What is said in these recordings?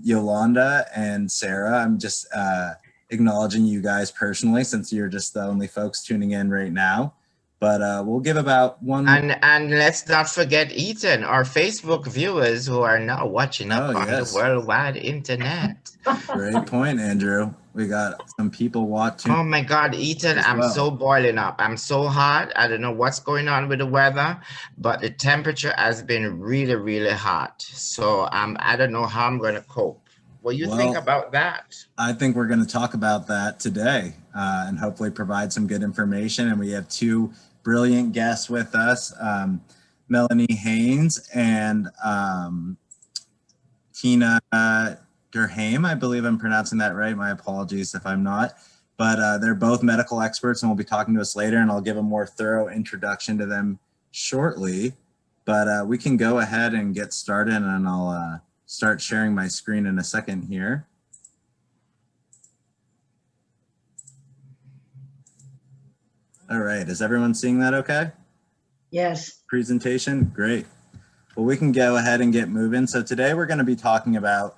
Yolanda and Sarah. I'm just acknowledging you guys personally since you're just the only folks tuning in right now. But we'll give about one. And let's not forget Ethan, our Facebook viewers who are now watching up on the worldwide internet. Great point, Andrew. We got some people watching. Oh my God, Ethan, I'm so boiling up. I'm so hot. I don't know what's going on with the weather, but the temperature has been really, really hot. So I don't know how I'm going to cope. What do you think about that? I think we're going to talk about that today and hopefully provide some good information. And we have two brilliant guests with us, Melanie Haynes and Tina Durham. I believe I'm pronouncing that right. My apologies if I'm not. But they're both medical experts and will be talking to us later, and I'll give a more thorough introduction to them shortly. But we can go ahead and get started, and I'll start sharing my screen in a second here. All right, is everyone seeing that okay? Yes. Presentation, great. Well, we can go ahead and get moving. So today we're going to be talking about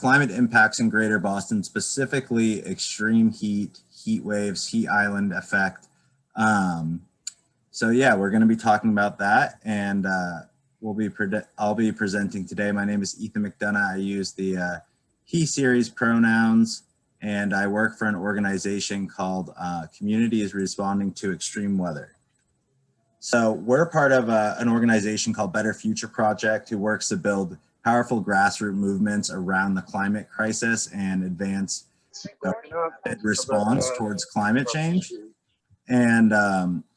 climate impacts in Greater Boston, specifically extreme heat, heat waves, heat island effect. So yeah, we're going to be talking about that, and I'll be presenting today. My name is Ethan McDonough. I use the he series pronouns, and I work for an organization called Communities Responding to Extreme Weather. So we're part of an organization called Better Future Project, who works to build powerful grassroots movements around the climate crisis and advance response towards climate change. And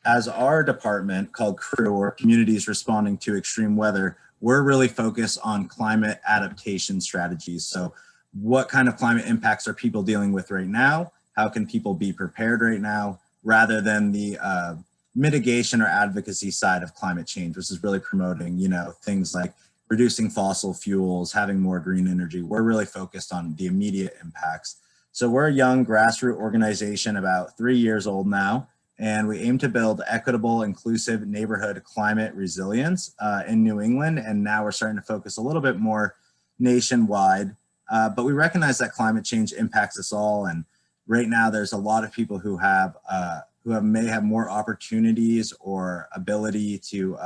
as our department called CREW, or Communities Responding to Extreme Weather, we're really focused on climate adaptation strategies. So what kind of climate impacts are people dealing with right now? How can people be prepared right now, rather than the mitigation or advocacy side of climate change, which is really promoting, things like reducing fossil fuels, having more green energy. We're really focused on the immediate impacts. So we're a young grassroots organization, about 3 years old now, and we aim to build equitable, inclusive neighborhood climate resilience in New England. And now we're starting to focus a little bit more nationwide. But we recognize that climate change impacts us all. And right now there's a lot of people who may have more opportunities or ability to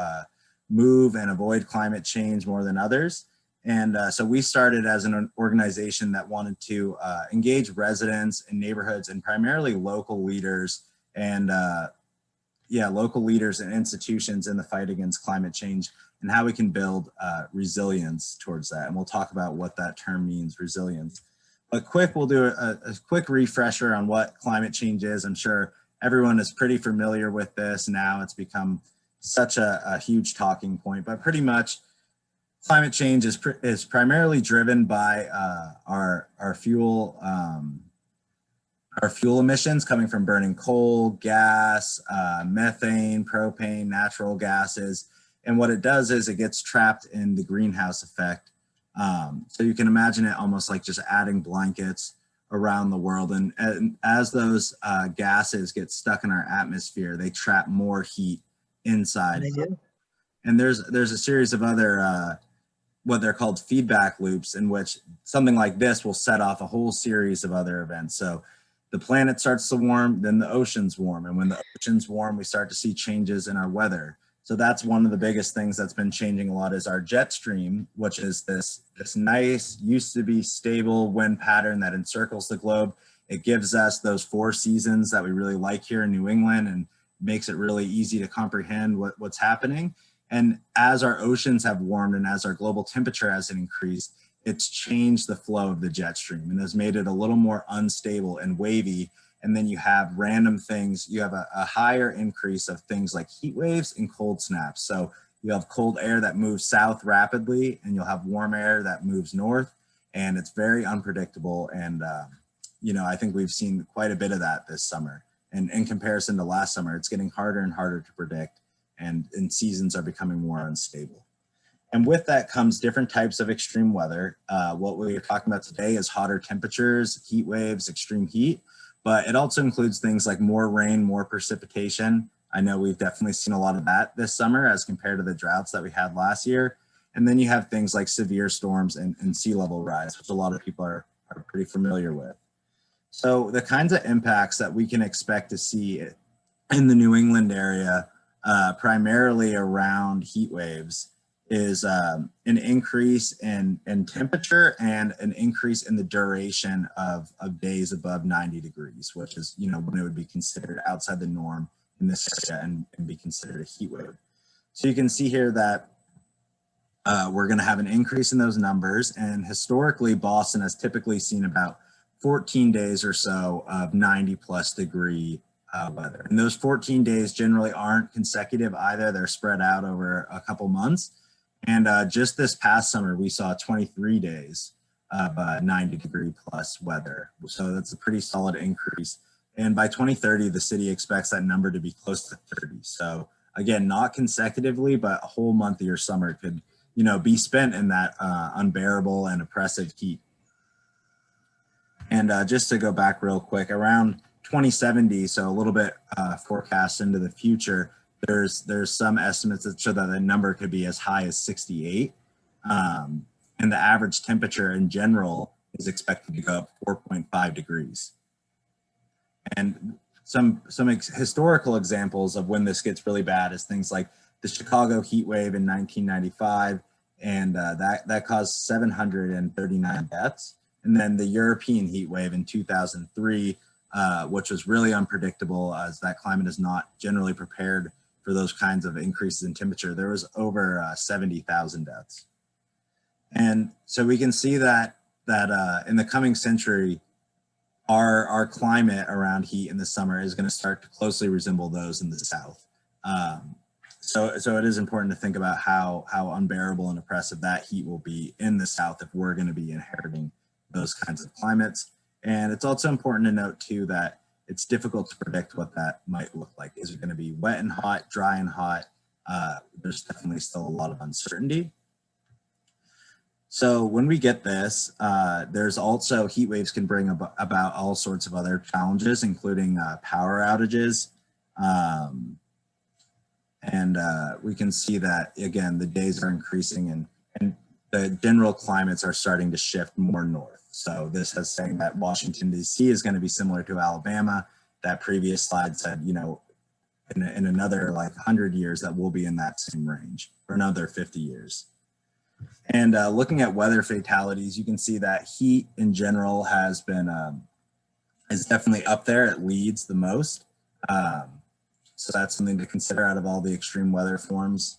move and avoid climate change more than others. And so we started as an organization that wanted to engage residents in neighborhoods and primarily local leaders and local leaders and institutions in the fight against climate change, and how we can build resilience towards that. And we'll talk about what that term means, resilience. But we'll do a quick refresher on what climate change is. I'm sure everyone is pretty familiar with this now. It's become such a huge talking point, but pretty much climate change is primarily driven by our fuel emissions coming from burning coal, gas, methane, propane, natural gases. And what it does is it gets trapped in the greenhouse effect. So you can imagine it almost like just adding blankets around the world. And as those gases get stuck in our atmosphere, they trap more heat inside. They do. And there's a series of other what they're called feedback loops, in which something like this will set off a whole series of other events. So the planet starts to warm, then the oceans warm. And when the oceans warm, we start to see changes in our weather. So that's one of the biggest things that's been changing a lot, is our jet stream, which is this nice, used to be stable wind pattern that encircles the globe. It gives us those 4 seasons that we really like here in New England, and makes it really easy to comprehend what's happening. And as our oceans have warmed and as our global temperature has increased, it's changed the flow of the jet stream and has made it a little more unstable and wavy. And then you have random things. You have a higher increase of things like heat waves and cold snaps. So you have cold air that moves south rapidly, and you'll have warm air that moves north, and it's very unpredictable. And I think we've seen quite a bit of that this summer. And in comparison to last summer, it's getting harder and harder to predict, and seasons are becoming more unstable. And with that comes different types of extreme weather. What we're talking about today is hotter temperatures, heat waves, extreme heat, but it also includes things like more rain, more precipitation. I know we've definitely seen a lot of that this summer as compared to the droughts that we had last year. And then you have things like severe storms and sea level rise, which a lot of people are pretty familiar with. So the kinds of impacts that we can expect to see in the New England area, primarily around heat waves, is an increase in temperature and an increase in the duration of days above 90 degrees, which is, you know, when it would be considered outside the norm in this area and be considered a heat wave. So you can see here that we're going to have an increase in those numbers, and historically Boston has typically seen about 14 days or so of 90+ degree weather. And those 14 days generally aren't consecutive either. They're spread out over a couple months. And just this past summer, we saw 23 days of 90-degree+ weather. So that's a pretty solid increase. And by 2030, the city expects that number to be close to 30. So again, not consecutively, but a whole month of your summer could, you know, be spent in that unbearable and oppressive heat. And just to go back real quick, around 2070, so a little bit forecast into the future, there's some estimates that show that the number could be as high as 68. And the average temperature in general is expected to go up 4.5 degrees. And some historical examples of when this gets really bad is things like the Chicago heat wave in 1995, and that caused 739 deaths. And then the European heat wave in 2003, which was really unpredictable, as that climate is not generally prepared for those kinds of increases in temperature. There was over 70,000 deaths. And so we can see that in the coming century, our climate around heat in the summer is going to start to closely resemble those in the South. So it is important to think about how unbearable and oppressive that heat will be in the South if we're going to be inheriting those kinds of climates. And it's also important to note too that it's difficult to predict what that might look like. Is it going to be wet and hot, dry and hot? There's definitely still a lot of uncertainty. So when we get this, there's also heat waves can bring about all sorts of other challenges, including power outages. And we can see that, again, the days are increasing and the general climates are starting to shift more north. So this is saying that Washington, D.C. is going to be similar to Alabama. That previous slide said, you know, in another like 100 years that we'll be in that same range, or another 50 years. And looking at weather fatalities, you can see that heat in general has been, is definitely up there. It leads the most. So that's something to consider out of all the extreme weather forms.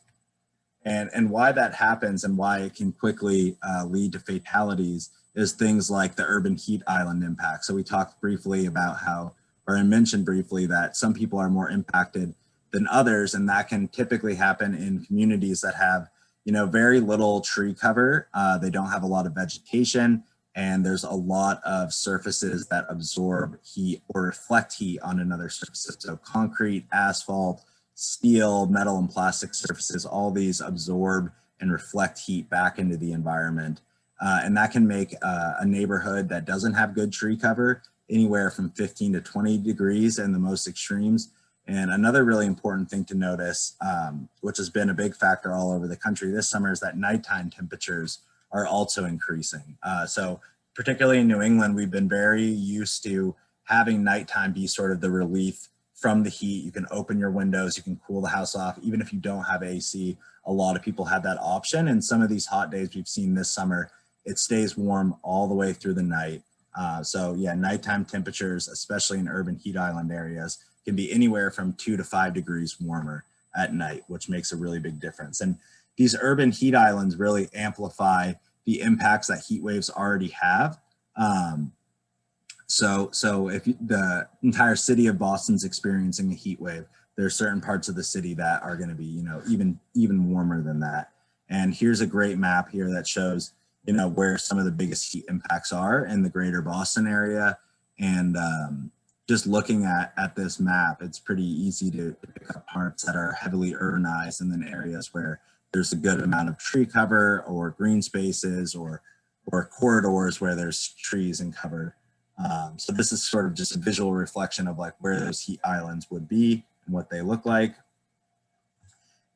And why that happens and why it can quickly lead to fatalities is things like the urban heat island impact. So we talked briefly about how, or I mentioned briefly that some people are more impacted than others, and that can typically happen in communities that have, you know, very little tree cover. They don't have a lot of vegetation, and there's a lot of surfaces that absorb heat or reflect heat on another surface. So concrete, asphalt, steel, metal, and plastic surfaces, all these absorb and reflect heat back into the environment. And that can make a neighborhood that doesn't have good tree cover anywhere from 15 to 20 degrees in the most extremes. And another really important thing to notice, which has been a big factor all over the country this summer, is that nighttime temperatures are also increasing. So particularly in New England, we've been very used to having nighttime be sort of the relief from the heat. You can open your windows, you can cool the house off. Even if you don't have AC, a lot of people have that option. And some of these hot days we've seen this summer, it stays warm all the way through the night. So yeah, nighttime temperatures, especially in urban heat island areas, can be anywhere from 2 to 5 degrees warmer at night, which makes a really big difference. And these urban heat islands really amplify the impacts that heat waves already have. So if the entire city of Boston's experiencing a heat wave, there are certain parts of the city that are going to be, you know, even warmer than that. And here's a great map here that shows, you know, where some of the biggest heat impacts are in the greater Boston area. And just looking at this map, it's pretty easy to pick up parts that are heavily urbanized and then areas where there's a good amount of tree cover or green spaces or corridors where there's trees and cover. So this is sort of just a visual reflection of like where those heat islands would be and what they look like.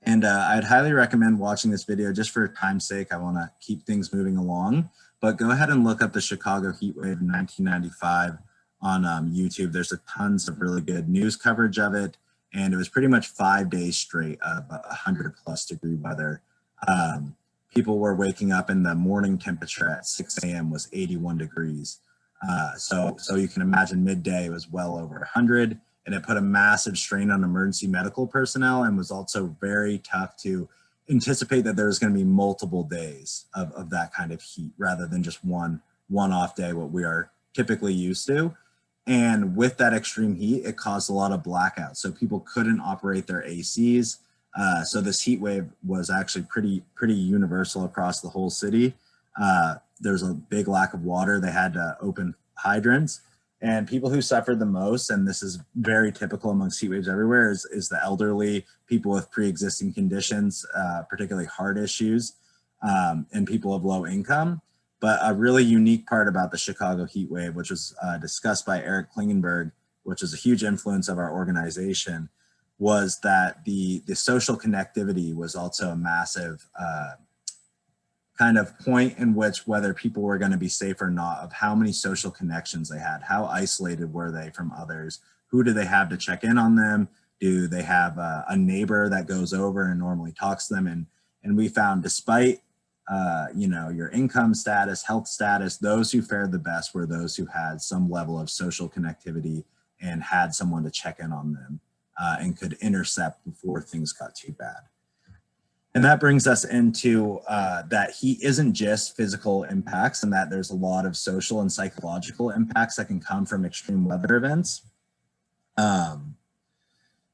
And I'd highly recommend watching this video just for time's sake. I want to keep things moving along, but go ahead and look up the Chicago heat wave in 1995 on YouTube. There's a tons of really good news coverage of it. And it was pretty much 5 days straight of 100+ degree weather. People were waking up and the morning temperature at 6 a.m. was 81 degrees. So you can imagine midday was well over 100. And it put a massive strain on emergency medical personnel and was also very tough to anticipate that there was going to be multiple days of that kind of heat rather than just one off day, what we are typically used to. And with that extreme heat, it caused a lot of blackouts. So people couldn't operate their ACs. So this heat wave was actually pretty universal across the whole city. There's a big lack of water. They had to open hydrants. And people who suffered the most, and this is very typical amongst heat waves everywhere, is the elderly, people with pre-existing conditions, particularly heart issues, and people of low income. But a really unique part about the Chicago heat wave, which was discussed by Eric Klingenberg, which is a huge influence of our organization, was that the social connectivity was also a massive kind of point in which whether people were going to be safe or not, of how many social connections they had, how isolated were they from others, who do they have to check in on them, do they have a neighbor that goes over and normally talks to them, and we found despite your income status, health status, those who fared the best were those who had some level of social connectivity and had someone to check in on them and could intercept before things got too bad. And that brings us into that heat isn't just physical impacts, and that there's a lot of social and psychological impacts that can come from extreme weather events.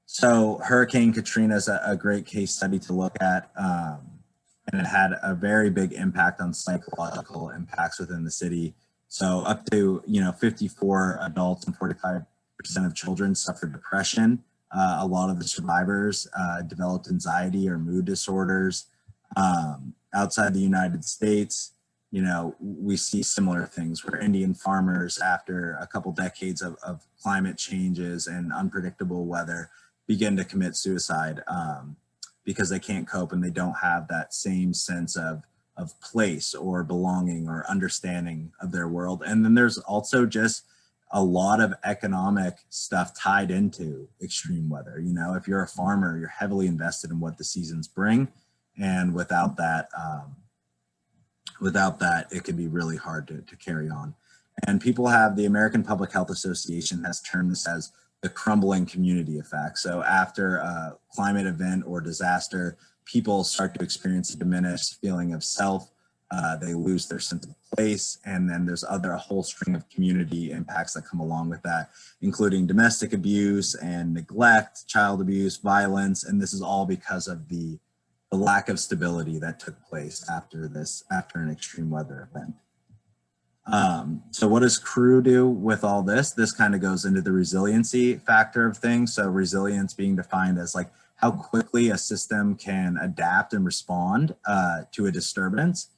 So Hurricane Katrina is a great case study to look at, and it had a very big impact on psychological impacts within the city. So up to 54 adults and 45% of children suffered depression. A lot of the survivors developed anxiety or mood disorders. Outside the United States, we see similar things where Indian farmers, after a couple decades of climate changes and unpredictable weather, begin to commit suicide because they can't cope and they don't have that same sense of place or belonging or understanding of their world. And then there's also just a lot of economic stuff tied into extreme weather. If you're a farmer, you're heavily invested in what the seasons bring. And without that, it can be really hard to carry on. And the American Public Health Association has termed this as the crumbling community effect. So after a climate event or disaster, people start to experience a diminished feeling of self. They lose their sense of place, and then there's a whole string of community impacts that come along with that, including domestic abuse and neglect, child abuse, violence, and this is all because of the lack of stability that took place after an extreme weather event. So what does CREW do with all this? This kind of goes into the resiliency factor of things. So resilience being defined as like how quickly a system can adapt and respond to a disturbance.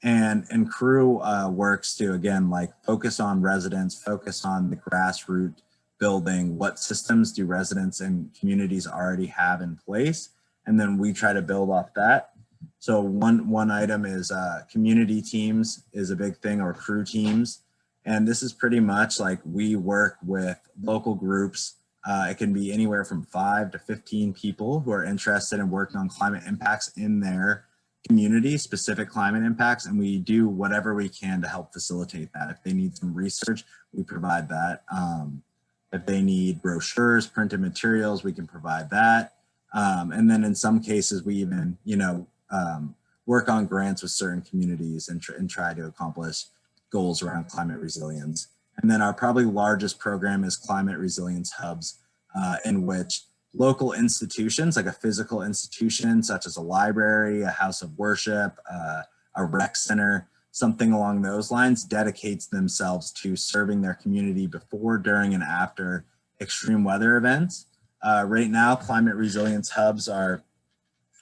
And CREW works to, again, like focus on residents, focus on the grassroots building, what systems do residents and communities already have in place, and then we try to build off that. So one item is community teams is a big thing, or CREW teams. And this is pretty much like we work with local groups. It can be anywhere from 5 to 15 people who are interested in working on climate impacts in their community, specific climate impacts, and we do whatever we can to help facilitate that. If they need some research, we provide that. If they need brochures, printed materials, we can provide that. And then in some cases, we even, work on grants with certain communities and try to accomplish goals around climate resilience. And then our probably largest program is climate resilience hubs, in which local institutions, like a physical institution, such as a library, a house of worship, a rec center, something along those lines, dedicates themselves to serving their community before, during, and after extreme weather events. Right now, climate resilience hubs are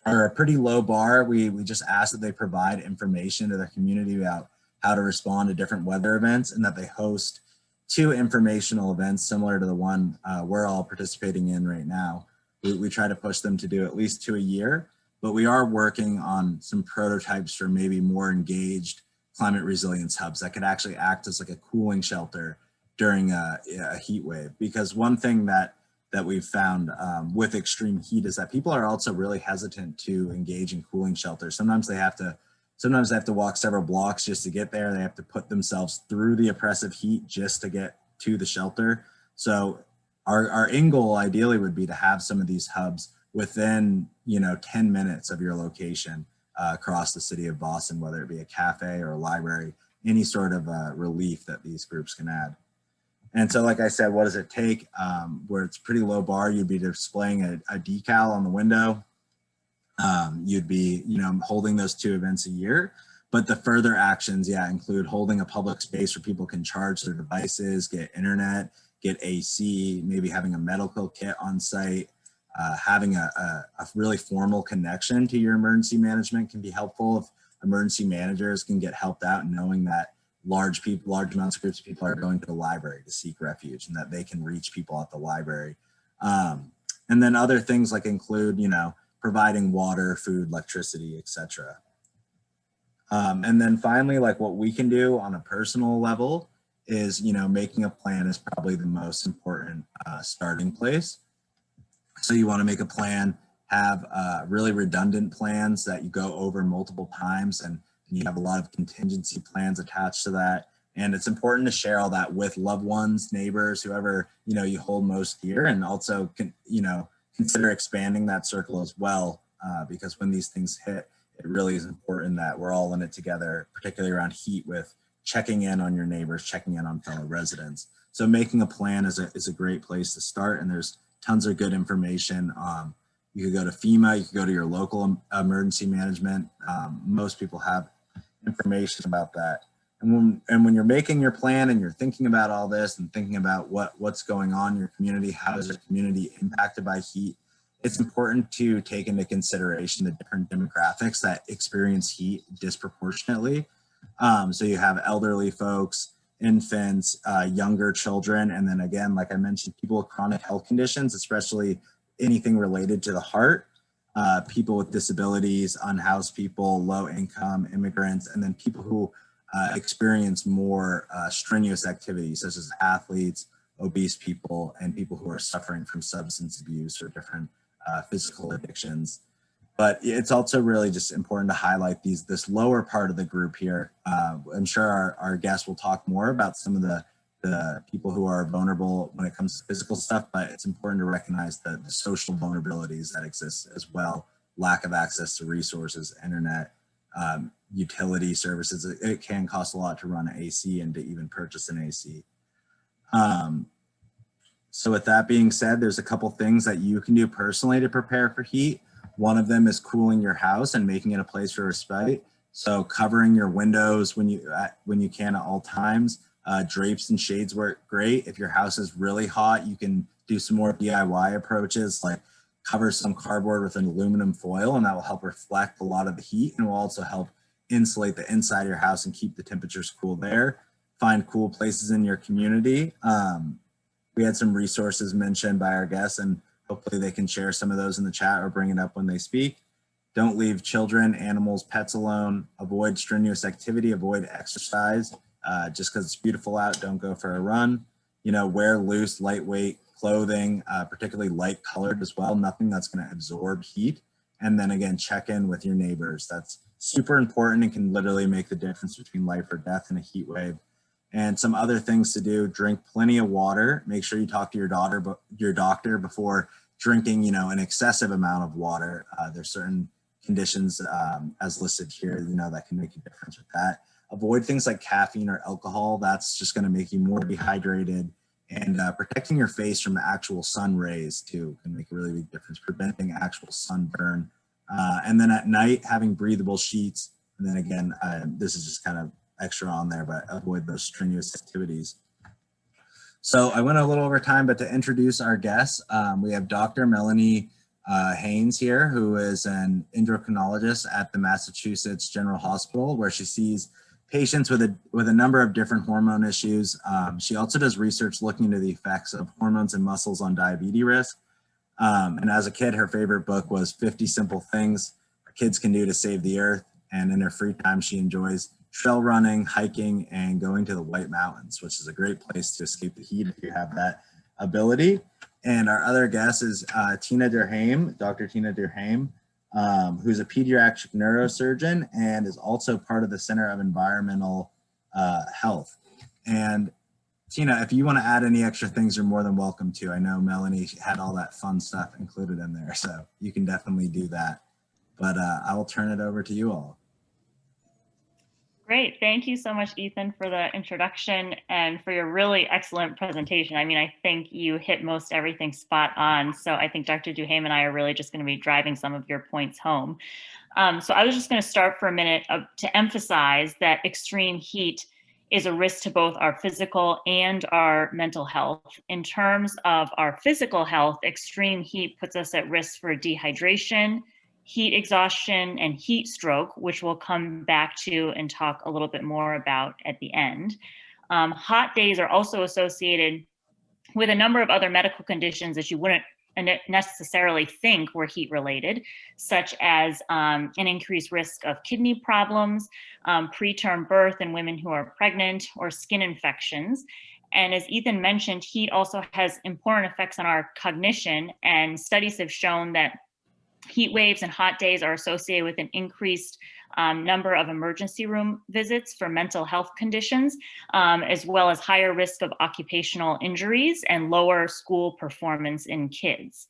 a pretty low bar. We just ask that they provide information to their community about how to respond to different weather events, and that they host 2 informational events similar to the one we're all participating in right now. We try to push them to do at least 2 a year, but we are working on some prototypes for maybe more engaged climate resilience hubs that could actually act as like a cooling shelter during a heat wave. Because one thing that we've found with extreme heat is that people are also really hesitant to engage in cooling shelters. Sometimes they have to walk several blocks just to get there. They have to put themselves through the oppressive heat just to get to the shelter. So our end goal ideally would be to have some of these hubs within 10 minutes of your location across the city of Boston, whether it be a cafe or a library, any sort of relief that these groups can add. And so, like I said, what does it take? Where it's pretty low bar, you'd be displaying a decal on the window. You'd be, holding those 2 events a year. But the further actions, include holding a public space where people can charge their devices, get internet, get AC, maybe having a medical kit on site. Having a really formal connection to your emergency management can be helpful. If emergency managers can get helped out knowing that large amounts of groups of people are going to the library to seek refuge and that they can reach people at the library. And then other things like include, providing water, food, electricity, etc. And then finally, like what we can do on a personal level is, making a plan is probably the most important starting place. So you want to make a plan, have really redundant plans that you go over multiple times, and you have a lot of contingency plans attached to that. And it's important to share all that with loved ones, neighbors, whoever, you hold most dear, and also, consider expanding that circle as well, because when these things hit, it really is important that we're all in it together, particularly around heat, with checking in on your neighbors, checking in on fellow residents. So making a plan is a great place to start, and there's tons of good information. You could go to FEMA, you could go to your local emergency management. Most people have information about that. And when you're making your plan and you're thinking about all this and thinking about what's going on in your community, how is your community impacted by heat, it's important to take into consideration the different demographics that experience heat disproportionately. So you have elderly folks, infants, younger children, and then again, like I mentioned, people with chronic health conditions, especially anything related to the heart, people with disabilities, unhoused people, low income, immigrants, and then people who experience more strenuous activities, such as athletes, obese people, and people who are suffering from substance abuse or different physical addictions. But it's also really just important to highlight this lower part of the group here. I'm sure our guests will talk more about some of the people who are vulnerable when it comes to physical stuff, but it's important to recognize the social vulnerabilities that exist as well. Lack of access to resources, internet, utility services. It can cost a lot to run an AC and to even purchase an AC. So with that being said, there's a couple things that you can do personally to prepare for heat. One of them is cooling your house and making it a place for respite. So covering your windows when you can at all times. Drapes and shades work great. If your house is really hot, you can do some more DIY approaches, like cover some cardboard with an aluminum foil, and that will help reflect a lot of the heat and will also help insulate the inside of your house and keep the temperatures cool there. Find cool places in your community. We had some resources mentioned by our guests, and hopefully they can share some of those in the chat or bring it up when they speak. Don't leave children, animals, pets alone. Avoid strenuous activity, avoid exercise. Just because it's beautiful out, don't go for a run. Wear loose, lightweight clothing, particularly light colored as well, nothing that's going to absorb heat. And then again, check in with your neighbors. That's super important and can literally make the difference between life or death in a heat wave. And some other things to do: drink plenty of water. Make sure you talk to your doctor before drinking, an excessive amount of water. There's certain conditions as listed here, that can make a difference with that. Avoid things like caffeine or alcohol. That's just going to make you more dehydrated. And protecting your face from the actual sun rays too can make a really big difference, preventing actual sunburn. And then at night, having breathable sheets. And then again, this is just kind of extra on there, but avoid those strenuous activities. So I went a little over time, but to introduce our guests, we have Dr. Melanie Haynes here, who is an endocrinologist at the Massachusetts General Hospital, where she sees patients with a number of different hormone issues. She also does research looking into the effects of hormones and muscles on diabetes risk. And as a kid, her favorite book was 50 Simple Things Kids Can Do to Save the Earth. And in her free time, she enjoys trail running, hiking, and going to the White Mountains, which is a great place to escape the heat if you have that ability. And our other guest is Tina Durham, Dr. Tina Durham, who's a pediatric neurosurgeon and is also part of the Center of Environmental Health. And Tina, if you want to add any extra things, you're more than welcome to. I know Melanie had all that fun stuff included in there, so you can definitely do that. But I will turn it over to you all. Great. Thank you so much, Ethan, for the introduction and for your really excellent presentation. I mean, I think you hit most everything spot on. So I think Dr. Duhame and I are really just going to be driving some of your points home. So I was just going to start for a minute to emphasize that extreme heat is a risk to both our physical and our mental health. In terms of our physical health, extreme heat puts us at risk for dehydration, heat exhaustion, and heat stroke, which we'll come back to and talk a little bit more about at the end. Hot days are also associated with a number of other medical conditions that you wouldn't necessarily think were heat related, such as an increased risk of kidney problems, preterm birth in women who are pregnant, or skin infections. And as Ethan mentioned, heat also has important effects on our cognition, and studies have shown that heat waves and hot days are associated with an increased number of emergency room visits for mental health conditions, as well as higher risk of occupational injuries and lower school performance in kids.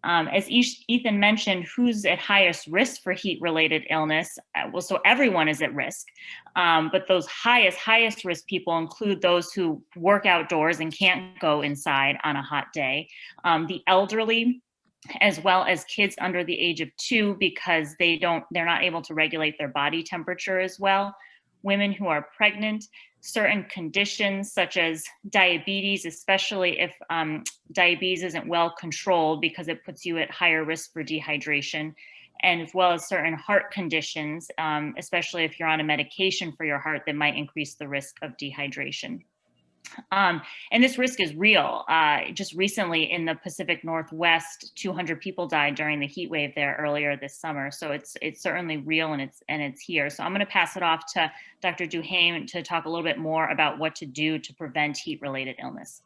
As Ethan mentioned, who's at highest risk for heat-related illness? Well, so everyone is at risk, but those highest risk people include those who work outdoors and can't go inside on a hot day, the elderly, as well as kids under the age of 2, because they're not able to regulate their body temperature as well. Women who are pregnant, certain conditions such as diabetes, especially if diabetes isn't well controlled, because it puts you at higher risk for dehydration, and as well as certain heart conditions, especially if you're on a medication for your heart that might increase the risk of dehydration. And this risk is real. Just recently in the Pacific Northwest, 200 people died during the heat wave there earlier this summer. So it's certainly real, and it's here. So I'm going to pass it off to Dr. Duhame to talk a little bit more about what to do to prevent heat-related illness.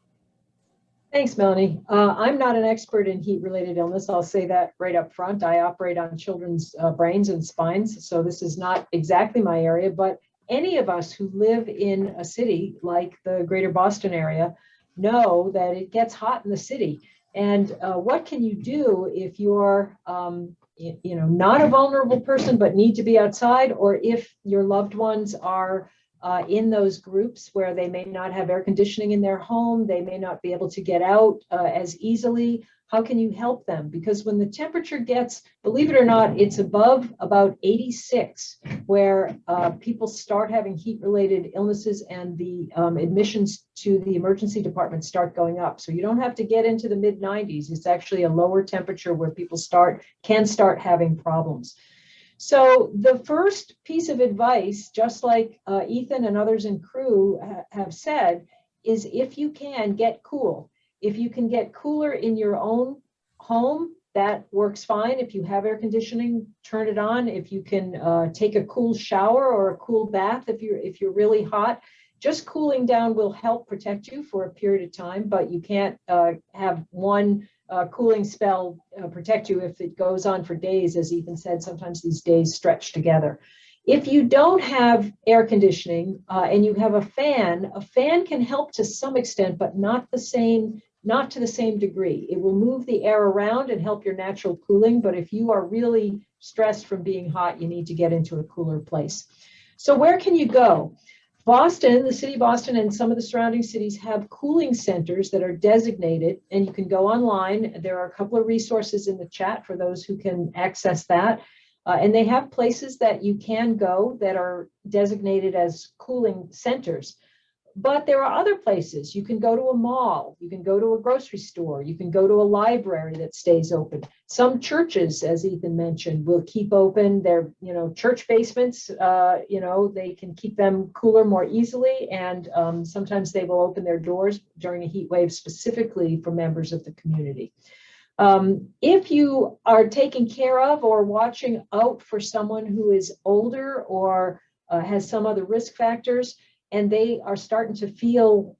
Thanks, Melanie. I'm not an expert in heat-related illness. I'll say that right up front. I operate on children's brains and spines, so this is not exactly my area, but any of us who live in a city like the greater Boston area know that it gets hot in the city. And what can you do if you're not a vulnerable person but need to be outside, or if your loved ones are in those groups where they may not have air conditioning in their home, they may not be able to get out as easily? How can you help them? Because when the temperature gets, believe it or not, it's above about 86, where people start having heat-related illnesses, and the admissions to the emergency department start going up. So you don't have to get into the mid-90s. It's actually a lower temperature where people can start having problems. So the first piece of advice, just like Ethan and others in crew have said, is if you can, get cool. If you can get cooler in your own home, that works fine. If you have air conditioning, turn it on. If you can take a cool shower or a cool bath, if you're really hot, just cooling down will help protect you for a period of time, but you can't have one cooling spell protect you if it goes on for days. As Ethan said, sometimes these days stretch together. If you don't have air conditioning and you have a fan can help to some extent, but not to the same degree. It will move the air around and help your natural cooling, but if you are really stressed from being hot, you need to get into a cooler place. So where can you go? Boston, the city of Boston, and some of the surrounding cities have cooling centers that are designated, and you can go online. There are a couple of resources in the chat for those who can access that. And they have places that you can go that are designated as cooling centers. But there are other places. You can go to a mall, you can go to a grocery store, you can go to a library that stays open. Some churches, as Ethan mentioned, will keep open their, church basements, they can keep them cooler more easily. And sometimes they will open their doors during a heat wave specifically for members of the community. If you are taking care of or watching out for someone who is older or has some other risk factors, and they are starting to feel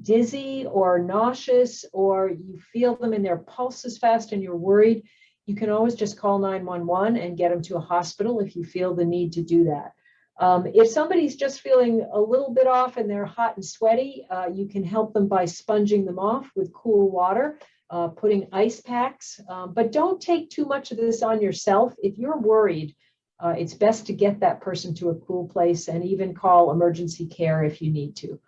dizzy or nauseous, or you feel them in their pulses fast and you're worried, you can always just call 911 and get them to a hospital if you feel the need to do that. If somebody's just feeling a little bit off and they're hot and sweaty, you can help them by sponging them off with cool water, putting ice packs, but don't take too much of this on yourself. If you're worried, it's best to get that person to a cool place and even call emergency care if you need to.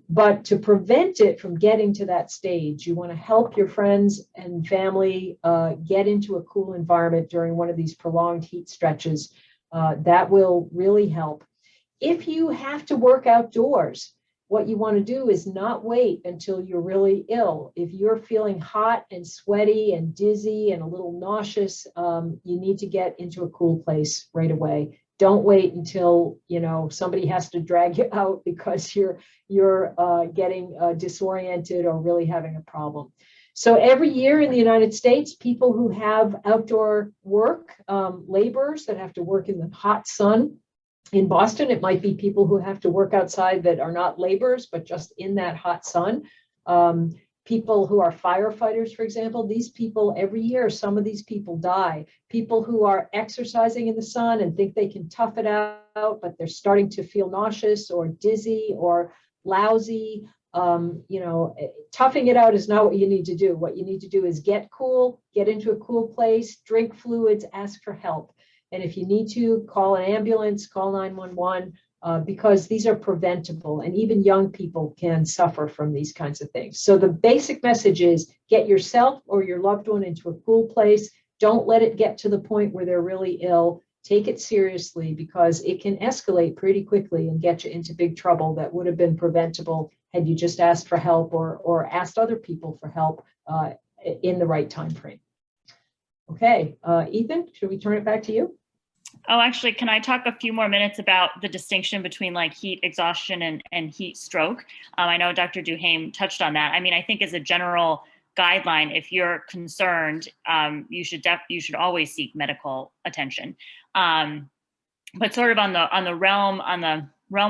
But to prevent it from getting to that stage, you want to help your friends and family get into a cool environment during one of these prolonged heat stretches. That will really help. If you have to work outdoors, what you want to do is not wait until you're really ill. If you're feeling hot and sweaty and dizzy and a little nauseous, you need to get into a cool place right away. Don't wait until, you know, somebody has to drag you out because you're getting disoriented or really having a problem. So every year in the United States, people who have outdoor work, laborers that have to work in the hot sun. In Boston, it might be people who have to work outside that are not laborers, but just in that hot sun. People who are firefighters, for example, these people every year, some of these people die. People who are exercising in the sun and think they can tough it out, but they're starting to feel nauseous or dizzy or lousy. You know, toughing it out is not what you need to do. What you need to do is get cool, get into a cool place, drink fluids, ask for help. And if you need to, call an ambulance, call 911, because these are preventable, and even young people can suffer from these kinds of things. So the basic message is get yourself or your loved one into a cool place. Don't let it get to the point where they're really ill. Take it seriously, because it can escalate pretty quickly and get you into big trouble that would have been preventable had you just asked for help or asked other people for help in the right time frame. Okay, Ethan, should we turn it back to you? Oh, actually, can I talk a few more minutes about the distinction between like heat exhaustion and heat stroke? I know Dr. Duhaime touched on that. I mean, I think as a general guideline, if you're concerned, you should always seek medical attention. But sort of on the realm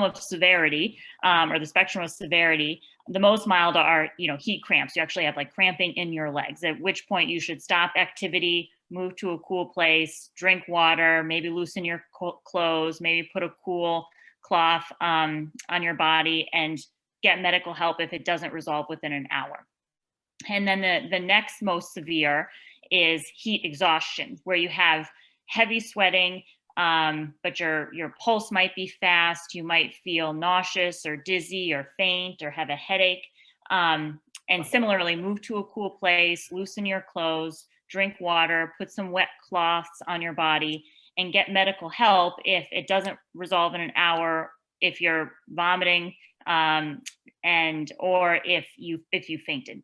of severity, or the spectrum of severity, the most mild are, you know, heat cramps. You actually have like cramping in your legs, at which point you should stop activity, move to a cool place, drink water, maybe loosen your clothes, maybe put a cool cloth on your body, and get medical help if it doesn't resolve within an hour. And then the next most severe is heat exhaustion, where you have heavy sweating, but your pulse might be fast. You might feel nauseous or dizzy or faint or have a headache. And similarly, move to a cool place, loosen your clothes, drink water, put some wet cloths on your body, and get medical help if it doesn't resolve in an hour, if you're vomiting, or if you fainted.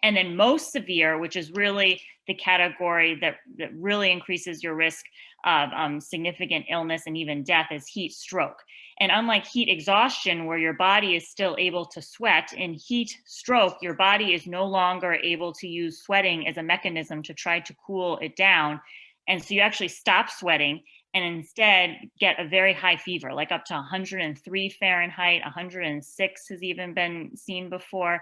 And then most severe, which is really the category that really increases your risk of significant illness and even death, is heat stroke. And unlike heat exhaustion, where your body is still able to sweat, in heat stroke, your body is no longer able to use sweating as a mechanism to try to cool it down. And so you actually stop sweating and instead get a very high fever, like up to 103 Fahrenheit, 106 has even been seen before.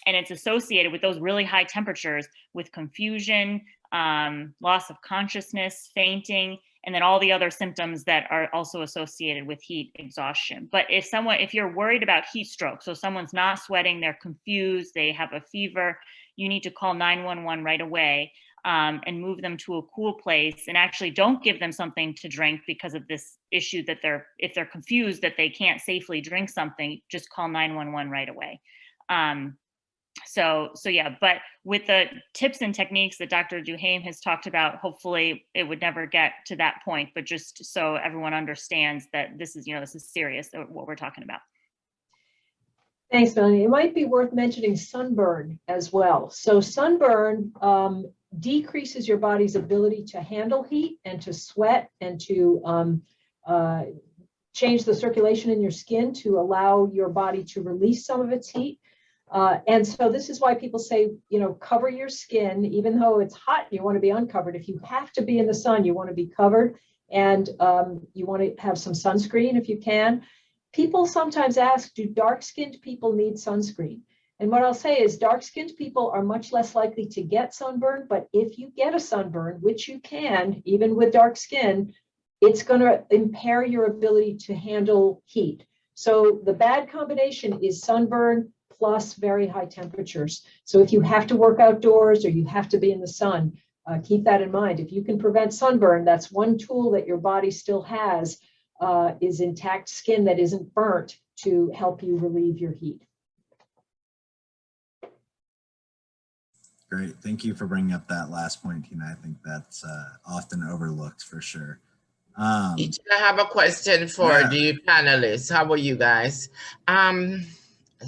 And it's associated with those really high temperatures with confusion, loss of consciousness, fainting, and then all the other symptoms that are also associated with heat exhaustion. But if you're worried about heat stroke, so someone's not sweating, they're confused, they have a fever, you need to call 911 right away, and move them to a cool place. And actually don't give them something to drink because of this issue that if they're confused that they can't safely drink something, just call 911 right away. So yeah, but with the tips and techniques that Dr. Duhaime has talked about, hopefully it would never get to that point, but just so everyone understands that this is serious, what we're talking about. Thanks, Melanie. It might be worth mentioning sunburn as well. So sunburn decreases your body's ability to handle heat and to sweat and to change the circulation in your skin to allow your body to release some of its heat. And so this is why people say, you know, cover your skin, even though it's hot, you want to be uncovered. If you have to be in the sun, you want to be covered, and you want to have some sunscreen if you can. People sometimes ask, do dark-skinned people need sunscreen? And what I'll say is dark-skinned people are much less likely to get sunburn, but if you get a sunburn, which you can, even with dark skin, it's going to impair your ability to handle heat. So the bad combination is sunburn plus very high temperatures. So if you have to work outdoors or you have to be in the sun, keep that in mind. If you can prevent sunburn, that's one tool that your body still has, is intact skin that isn't burnt to help you relieve your heat. Great. Thank you for bringing up that last point, Tina. I think that's often overlooked for sure. I have a question for the panelists. How are you guys?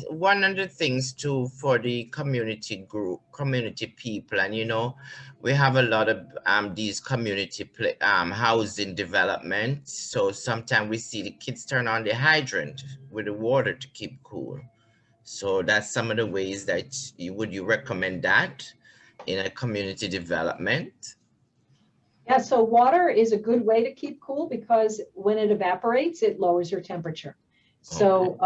One of the things too for the community group, community people, and you know, we have a lot of these community housing development. So sometimes we see the kids turn on the hydrant with the water to keep cool. So that's some of the ways that would you recommend that in a community development? Yeah, so water is a good way to keep cool because when it evaporates, it lowers your temperature. So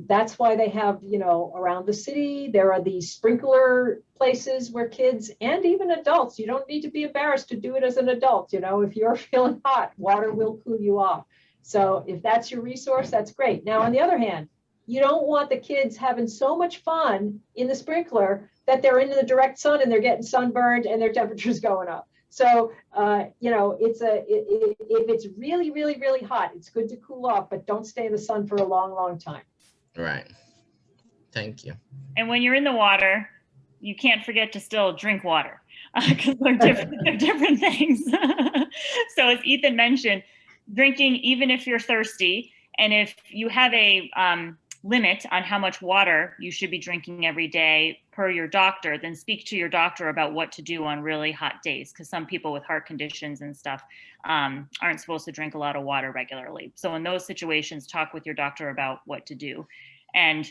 that's why they have, you know, around the city, there are these sprinkler places where kids and even adults, you don't need to be embarrassed to do it as an adult. You know, if you're feeling hot, water will cool you off. So if that's your resource, that's great. Now, on the other hand, you don't want the kids having so much fun in the sprinkler that they're in the direct sun and they're getting sunburned and their temperature's going up. So, you know, if it's really, really, really hot, it's good to cool off, but don't stay in the sun for a long, long time. Right. Thank you. And when you're in the water, you can't forget to still drink water because they're different things. So as Ethan mentioned, drinking, even if you're thirsty, and if you have a limit on how much water you should be drinking every day per your doctor, then speak to your doctor about what to do on really hot days, because some people with heart conditions and stuff aren't supposed to drink a lot of water regularly. So in those situations, talk with your doctor about what to do. And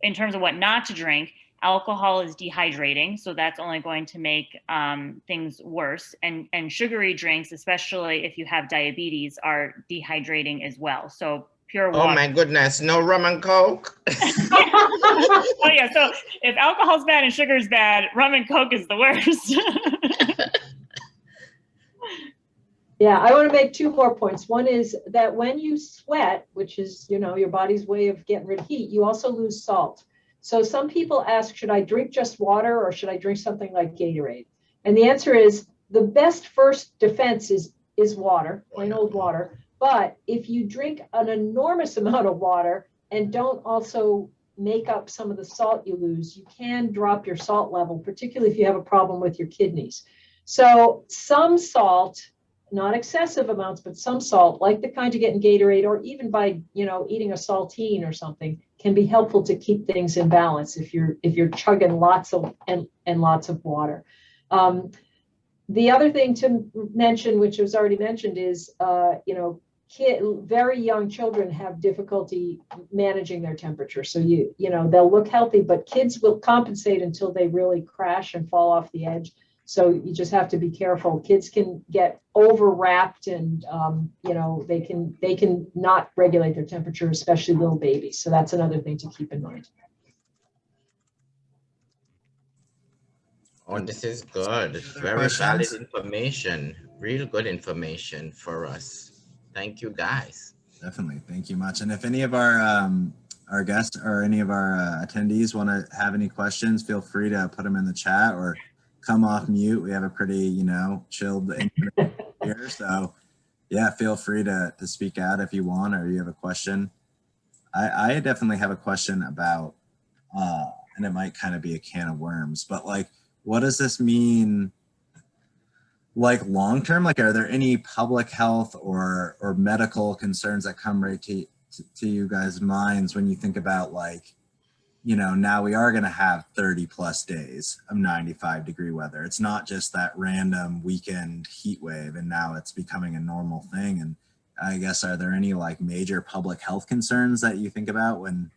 in terms of what not to drink, alcohol is dehydrating, so that's only going to make things worse. And sugary drinks, especially if you have diabetes, are dehydrating as well. So pure water. Oh my goodness, no rum and Coke? Oh yeah, so if alcohol's bad and sugar's bad, rum and Coke is the worst. Yeah, I want to make two more points. One is that when you sweat, which is, you know, your body's way of getting rid of heat, you also lose salt. So some people ask, should I drink just water or should I drink something like Gatorade? And the answer is the best first defense is water, plain old water. But if you drink an enormous amount of water and don't also make up some of the salt you lose, you can drop your salt level, particularly if you have a problem with your kidneys. So some salt, not excessive amounts, but some salt, like the kind you get in Gatorade, or even by, you know, eating a saltine or something, can be helpful to keep things in balance if you're chugging lots of lots of water. The other thing to mention, which was already mentioned, is you know, very young children have difficulty managing their temperature. So you know, they'll look healthy, but kids will compensate until they really crash and fall off the edge. So you just have to be careful. Kids can get overwrapped, and you know, they can not regulate their temperature, especially little babies. So that's another thing to keep in mind. Oh, this is good. Very valid information. Real good information for us. Thank you, guys. Definitely. Thank you much. And if any of our guests or any of our attendees want to have any questions, feel free to put them in the chat or come off mute. We have a pretty, you know, chilled here. So yeah, feel free to speak out if you want, or you have a question. I definitely have a question about, and it might kind of be a can of worms, but like, what does this mean, like long-term? Like, are there any public health or medical concerns that come right to you guys' minds when you think about, like, you know, now we are going to have 30 plus days of 95-degree weather. It's not just that random weekend heat wave, and now it's becoming a normal thing. And I guess, are there any like major public health concerns that you think about when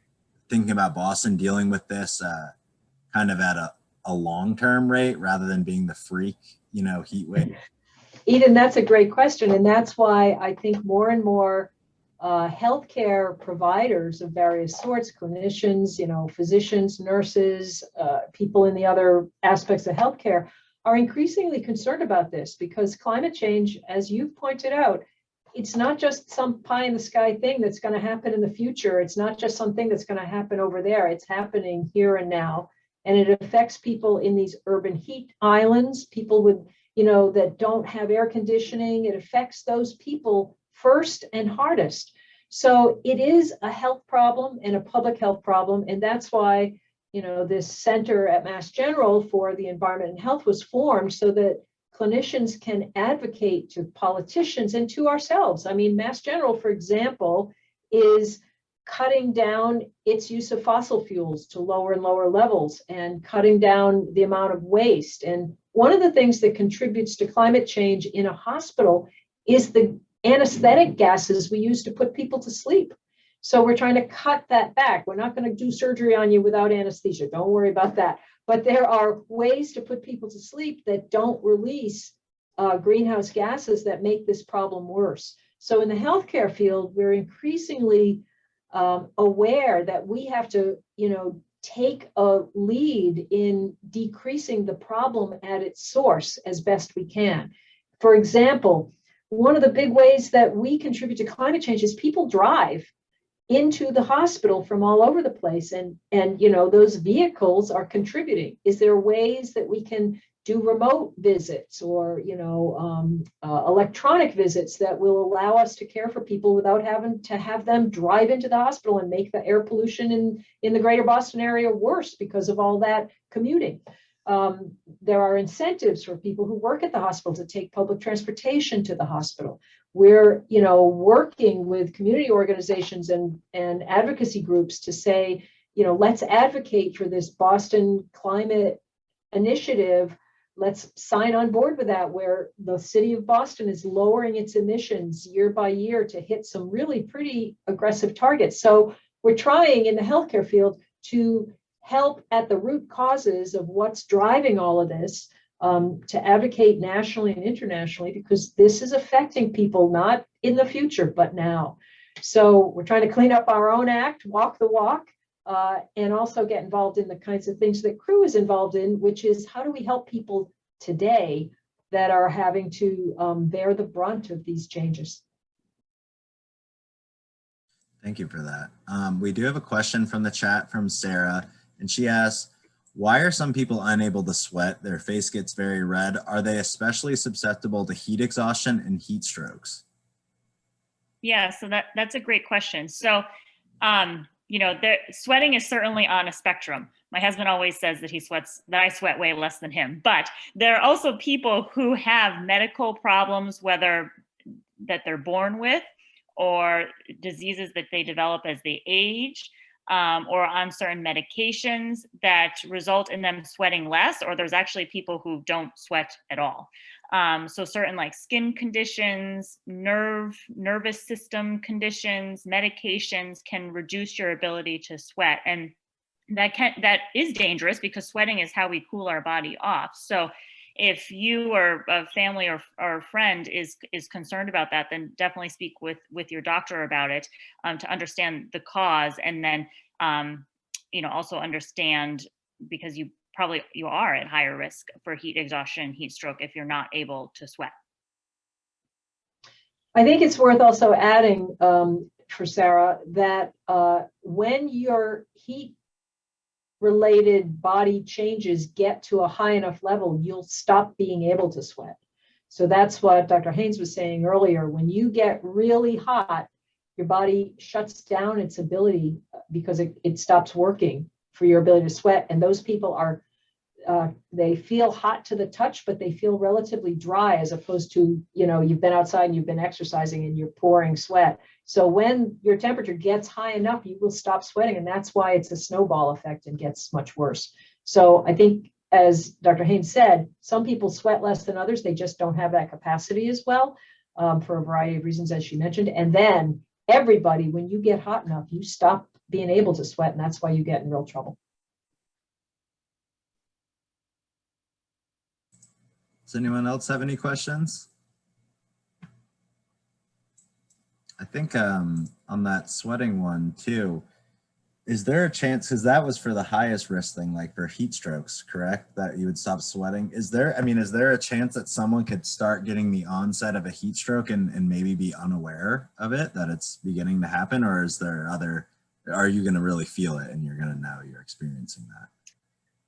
thinking about Boston dealing with this kind of at a long-term rate rather than being the freak, heat wave? Eden, that's a great question. And that's why I think more and more healthcare providers of various sorts, clinicians, physicians, nurses, people in the other aspects of healthcare are increasingly concerned about this, because climate change, as you've pointed out, it's not just some pie in the sky thing that's going to happen in the future. It's not just something that's going to happen over there. It's happening here and now. And it affects people in these urban heat islands, people with, that don't have air conditioning. It affects those people first and hardest. So it is a health problem and a public health problem. And that's why, this center at Mass General for the environment and health was formed, so that clinicians can advocate to politicians and to ourselves. I mean, Mass General, for example, is cutting down its use of fossil fuels to lower and lower levels, and cutting down the amount of waste. And one of the things that contributes to climate change in a hospital is the anesthetic gases we use to put people to sleep. So we're trying to cut that back. We're not going to do surgery on you without anesthesia. Don't worry about that. But there are ways to put people to sleep that don't release greenhouse gases that make this problem worse. So in the healthcare field, we're increasingly aware that we have to, take a lead in decreasing the problem at its source as best we can. For example, one of the big ways that we contribute to climate change is people drive into the hospital from all over the place, and those vehicles are contributing. Is there ways that we can do remote visits or electronic visits that will allow us to care for people without having to have them drive into the hospital and make the air pollution in the greater Boston area worse because of all that commuting? There are incentives for people who work at the hospital to take public transportation to the hospital. We're, working with community organizations and advocacy groups to say, let's advocate for this Boston climate initiative. Let's sign on board with that, where the city of Boston is lowering its emissions year by year to hit some really pretty aggressive targets. So we're trying in the healthcare field to help at the root causes of what's driving all of this, to advocate nationally and internationally, because this is affecting people not in the future, but now. So we're trying to clean up our own act, walk the walk, and also get involved in the kinds of things that CREW is involved in, which is how do we help people today that are having to bear the brunt of these changes. Thank you for that. We do have a question from the chat from Sarah, and she asks, why are some people unable to sweat? Their face gets very red. Are they especially susceptible to heat exhaustion and heat strokes? Yeah, so that's a great question. So, sweating is certainly on a spectrum. My husband always says that that I sweat way less than him. But there are also people who have medical problems, whether that they're born with or diseases that they develop as they age, or on certain medications that result in them sweating less, or there's actually people who don't sweat at all. So certain like skin conditions, nervous system conditions, medications can reduce your ability to sweat. And that is dangerous because sweating is how we cool our body off. So if you or a family or a friend is concerned about that, then definitely speak with your doctor about it, to understand the cause, and then also understand, because you are at higher risk for heat exhaustion, heat stroke if you're not able to sweat. I think it's worth also adding, for Sarah, that when your heat related body changes get to a high enough level, you'll stop being able to sweat. So that's what Dr. Haynes was saying earlier. When you get really hot, your body shuts down its ability because it stops working for your ability to sweat. And those people are, they feel hot to the touch, but they feel relatively dry, as opposed to, you've been outside and you've been exercising and you're pouring sweat. So when your temperature gets high enough, you will stop sweating. And that's why it's a snowball effect and gets much worse. So I think, as Dr. Haynes said, some people sweat less than others. They just don't have that capacity as well, for a variety of reasons, as she mentioned. And then everybody, when you get hot enough, you stop being able to sweat. And that's why you get in real trouble. Does anyone else have any questions? I think on that sweating one too, is there a chance, because that was for the highest risk thing, like for heat strokes, correct? That you would stop sweating. Is there a chance that someone could start getting the onset of a heat stroke and maybe be unaware of it, that it's beginning to happen? Or is there are you going to really feel it and you're going to know you're experiencing that?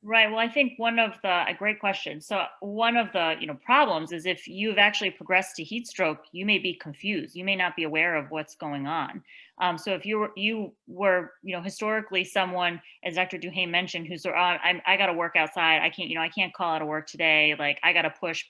Right. Well, I think a great question. So one of the, problems is if you've actually progressed to heat stroke, you may be confused. You may not be aware of what's going on. So if you were, historically someone, as Dr. Duhame mentioned, who's, I got to work outside. I can't call out of work today. Like I got to push.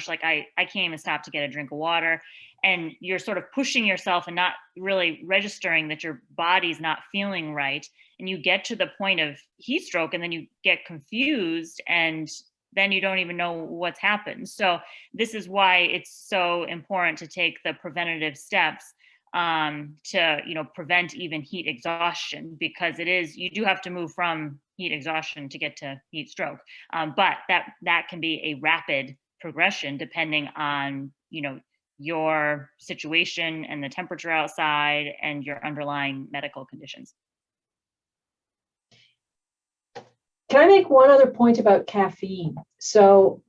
Like I can't even stop to get a drink of water. And you're sort of pushing yourself and not really registering that your body's not feeling right. And you get to the point of heat stroke and then you get confused and then you don't even know what's happened. So this is why it's so important to take the preventative steps to prevent even heat exhaustion, because you do have to move from heat exhaustion to get to heat stroke. But that can be a rapid progression depending on your situation and the temperature outside and your underlying medical conditions. Can I make one other point about caffeine? So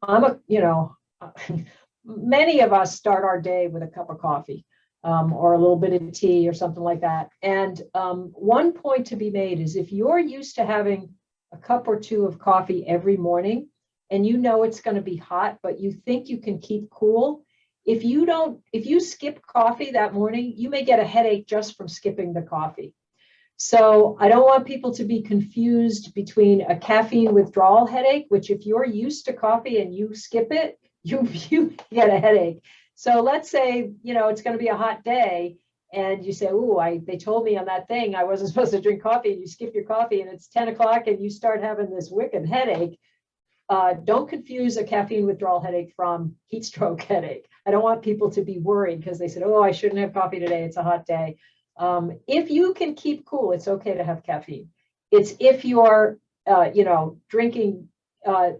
many of us start our day with a cup of coffee or a little bit of tea or something like that. And one point to be made is if you're used to having a cup or two of coffee every morning and it's going to be hot, but you think you can keep cool, if you skip coffee that morning, you may get a headache just from skipping the coffee. So I don't want people to be confused between a caffeine withdrawal headache, which if you're used to coffee and you skip it, you get a headache. So let's say, it's going to be a hot day and you say, they told me on that thing I wasn't supposed to drink coffee, and you skip your coffee and it's 10 o'clock and you start having this wicked headache. Don't confuse a caffeine withdrawal headache from heat stroke headache. I don't want people to be worried because they said, I shouldn't have coffee today. It's a hot day. If you can keep cool, it's okay to have caffeine. It's if you're, drinking,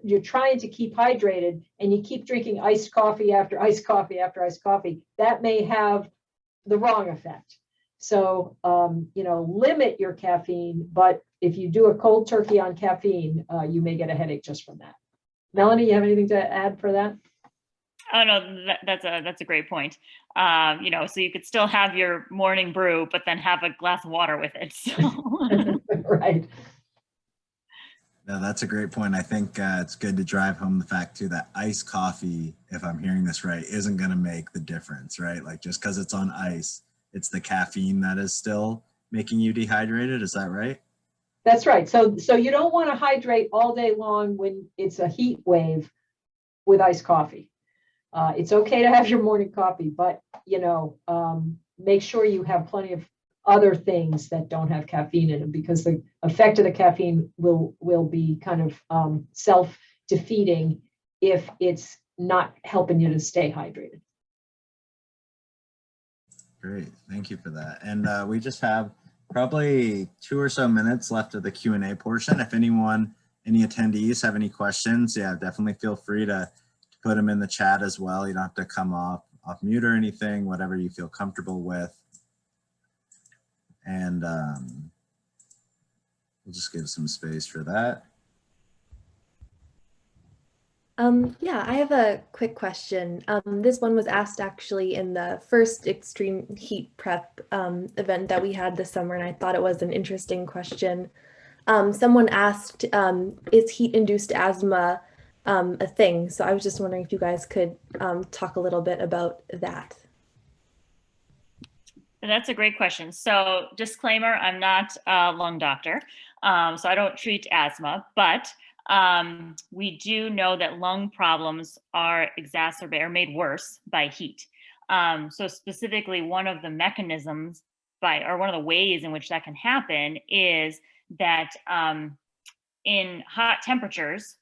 you're trying to keep hydrated and you keep drinking iced coffee after iced coffee after iced coffee, that may have the wrong effect. So, limit your caffeine, but if you do a cold turkey on caffeine, you may get a headache just from that. Melanie, you have anything to add for that? Oh no, that's a great point. So you could still have your morning brew, but then have a glass of water with it. So. Right. No, that's a great point. I think it's good to drive home the fact too that iced coffee, if I'm hearing this right, isn't going to make the difference, right? Like just because it's on ice, it's the caffeine that is still making you dehydrated. Is that right? That's right. So you don't want to hydrate all day long when it's a heat wave with iced coffee. It's okay to have your morning coffee, but make sure you have plenty of other things that don't have caffeine in them, because the effect of the caffeine will be kind of self-defeating if it's not helping you to stay hydrated. Great, thank you for that. And we just have probably 2 or so minutes left of the Q&A portion. If any attendees have any questions, definitely feel free to put them in the chat as well. You don't have to come off mute or anything, whatever you feel comfortable with. And we'll just give some space for that. Yeah, I have a quick question. This one was asked actually in the first extreme heat prep event that we had this summer, and I thought it was an interesting question. Someone asked, is heat-induced asthma a thing? So I was just wondering if you guys could talk a little bit about that. That's a great question. So disclaimer, I'm not a lung doctor, so I don't treat asthma, but we do know that lung problems are exacerbated or made worse by heat. So specifically, one of the mechanisms one of the ways in which that can happen is that in hot temperatures,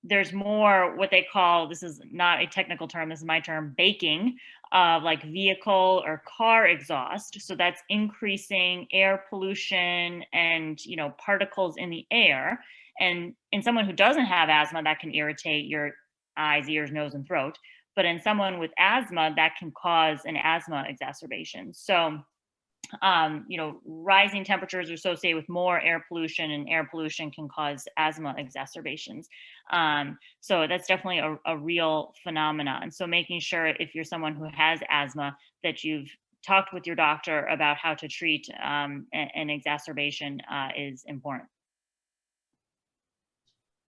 there's more what they call, this is not a technical term, this is my term, baking of like vehicle or car exhaust. So that's increasing air pollution and, particles in the air. And in someone who doesn't have asthma, that can irritate your eyes, ears, nose, and throat. But in someone with asthma, that can cause an asthma exacerbation. So, rising temperatures are associated with more air pollution, and air pollution can cause asthma exacerbations. So that's definitely a real phenomenon. So making sure, if you're someone who has asthma, that you've talked with your doctor about how to treat an exacerbation is important.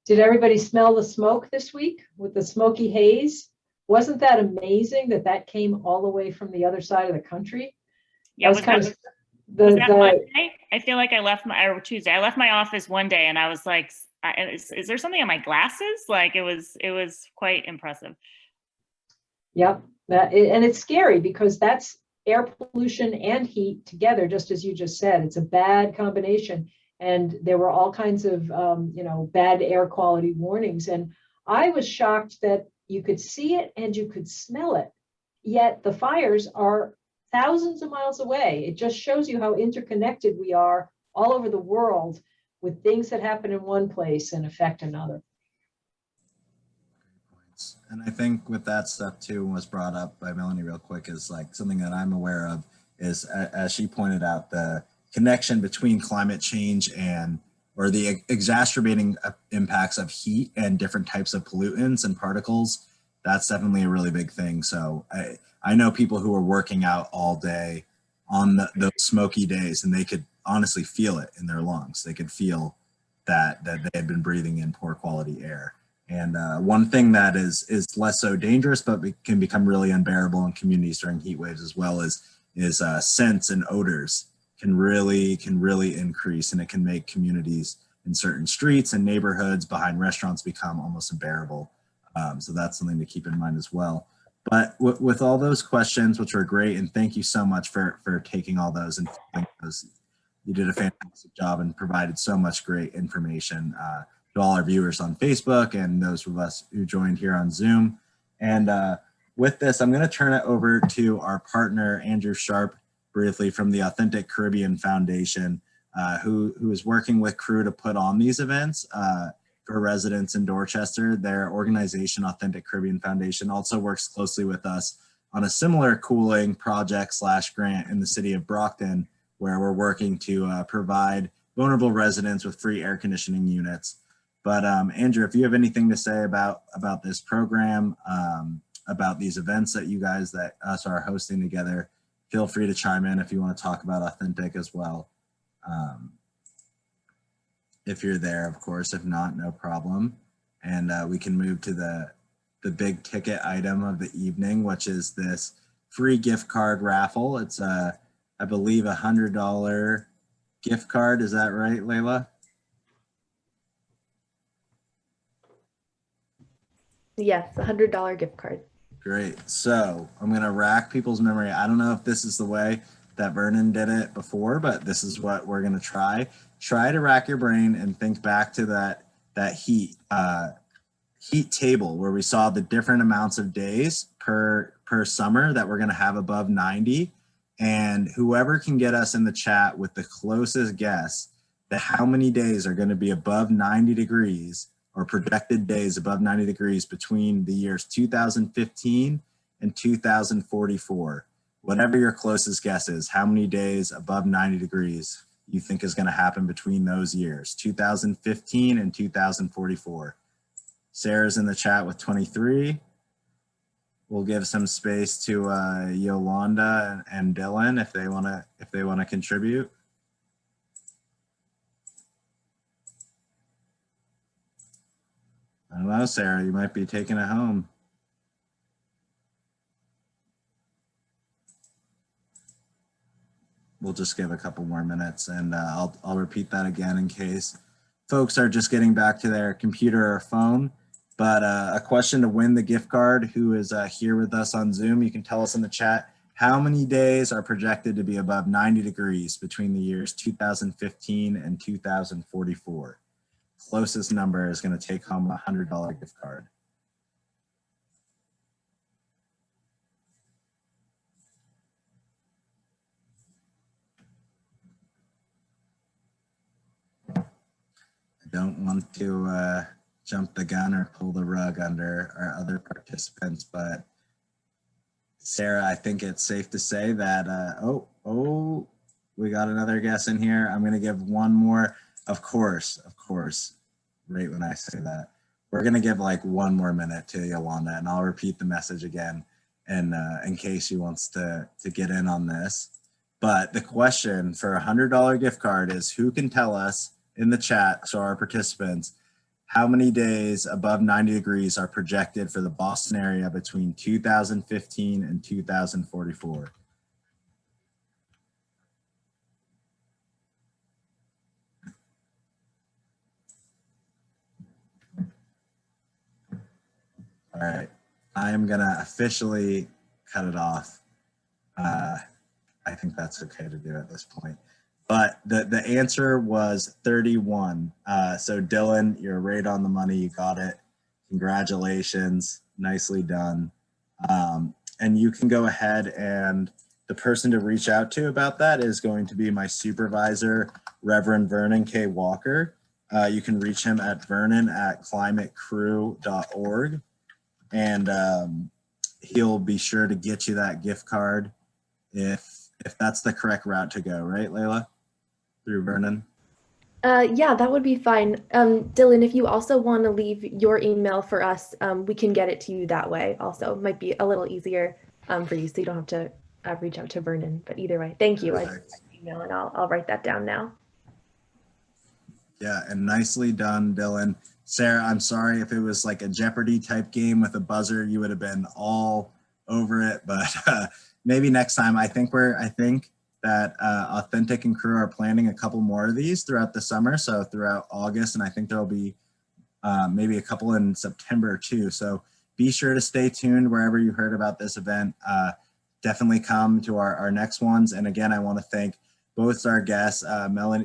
Did everybody smell the smoke this week with the smoky haze? Wasn't that amazing that came all the way from the other side of the country? Yeah, was kind of Monday? I feel like I left or Tuesday. I left my office one day and I was like, is there something on my glasses? Like it was quite impressive. Yep. And it's scary because that's air pollution and heat together, just as you just said. It's a bad combination. And there were all kinds of, bad air quality warnings. And I was shocked that you could see it and you could smell it. Yet the fires are thousands of miles away. It just shows you how interconnected we are all over the world, with things that happen in one place and affect another. And I think with that stuff too, was brought up by Melanie real quick, is like something that I'm aware of is, as she pointed out, the connection between climate change or the exacerbating impacts of heat and different types of pollutants and particles. That's definitely a really big thing. So I know people who are working out all day on those smoky days, and they could honestly feel it in their lungs. They could feel that they had been breathing in poor quality air. And one thing that is less so dangerous, but can become really unbearable in communities during heat waves as well, is scents and odors can really increase, and it can make communities in certain streets and neighborhoods behind restaurants become almost unbearable. So that's something to keep in mind as well. But with all those questions, which are great, and thank you so much for taking all those and those. You did a fantastic job and provided so much great information to all our viewers on Facebook and those of us who joined here on Zoom. And with this, I'm going to turn it over to our partner, Andrew Sharp, briefly, from the Authentic Caribbean Foundation, who is working with crew to put on these events for residents in Dorchester. Their organization, Authentic Caribbean Foundation, also works closely with us on a similar cooling project / grant in the city of Brockton, where we're working to provide vulnerable residents with free air conditioning units. But Andrew, if you have anything to say about this program, about these events that you guys that us are hosting together, feel free to chime in if you want to talk about Authentic as well. If you're there, of course. If not, no problem. And we can move to the big ticket item of the evening, which is this free gift card raffle. It's I believe $100 gift card. Is that right, Layla? Yes, $100 gift card. Great. So I'm going to rack people's memory. I don't know if this is the way that Vernon did it before, but this is what we're going to try. Try to rack your brain and think back to that heat table where we saw the different amounts of days per summer that we're going to have above 90. And whoever can get us in the chat with the closest guess that how many days are going to be above 90 degrees or projected days above 90 degrees between the years 2015 and 2044. Whatever your closest guess is, how many days above 90 degrees you think is going to happen between those years, 2015 and 2044. Sarah's in the chat with 23. We'll give some space to Yolanda and Dylan if they want to contribute. I don't know, Sarah, you might be taking it home. We'll just give a couple more minutes, and I'll repeat that again in case folks are just getting back to their computer or phone. But a question to win the gift card, who is here with us on Zoom, you can tell us in the chat, how many days are projected to be above 90 degrees between the years 2015 and 2044? Closest number is going to take home a $100 gift card. I don't want to jump the gun or pull the rug under our other participants, but Sarah, I think it's safe to say that, we got another guess in here. I'm going to give one more. Of course, right when I say that. We're going to give like one more minute to Yolanda, and I'll repeat the message again and in case she wants to get in on this. But the question for a $100 gift card is, who can tell us in the chat, so our participants, how many days above 90 degrees are projected for the Boston area between 2015 and 2044? All right, I am gonna officially cut it off. I think that's okay to do at this point. But the answer was 31. So Dylan, you're right on the money. You got it. Congratulations. Nicely done. And you can go ahead, and the person to reach out to about that is going to be my supervisor, Reverend Vernon K. Walker. You can reach him at vernon@climatecrew.org. And he'll be sure to get you that gift card if that's the correct route to go, right, Layla? Through Vernon? Yeah, that would be fine. Dylan, if you also want to leave your email for us, we can get it to you that way also. Might be a little easier for you, so you don't have to reach out to Vernon. But either way, thank you. I email, and I'll write that down now. Yeah, and nicely done, Dylan. Sarah, I'm sorry if it was like a Jeopardy type game with a buzzer, you would have been all over it, but maybe next time. I think that Authentic and Crew are planning a couple more of these throughout the summer, so throughout August, and I think there'll be maybe a couple in September too. So be sure to stay tuned wherever you heard about this event. Definitely come to our next ones. And again, I want to thank both our guests,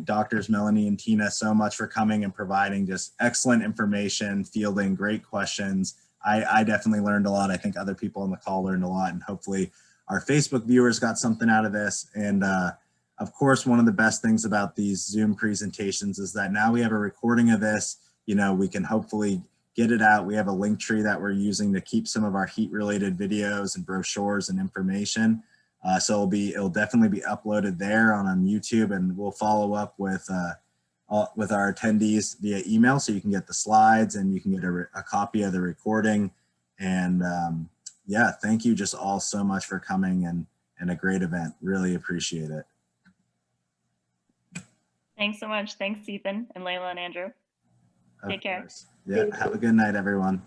Doctors Melanie and Tina, so much for coming and providing just excellent information, fielding great questions. I definitely learned a lot. I think other people on the call learned a lot, and hopefully our Facebook viewers got something out of this. And of course, one of the best things about these Zoom presentations is that now we have a recording of this. You know, we can hopefully get it out. We have a link tree that we're using to keep some of our heat related videos and brochures and information. So it'll definitely be uploaded there on YouTube, and we'll follow up with our attendees via email, so you can get the slides and you can get a copy of the recording. And yeah, thank you just all so much for coming, and a great event. Really appreciate it. Thanks so much. Thanks, Ethan and Layla and Andrew. Take care. Yeah, have a good night, everyone.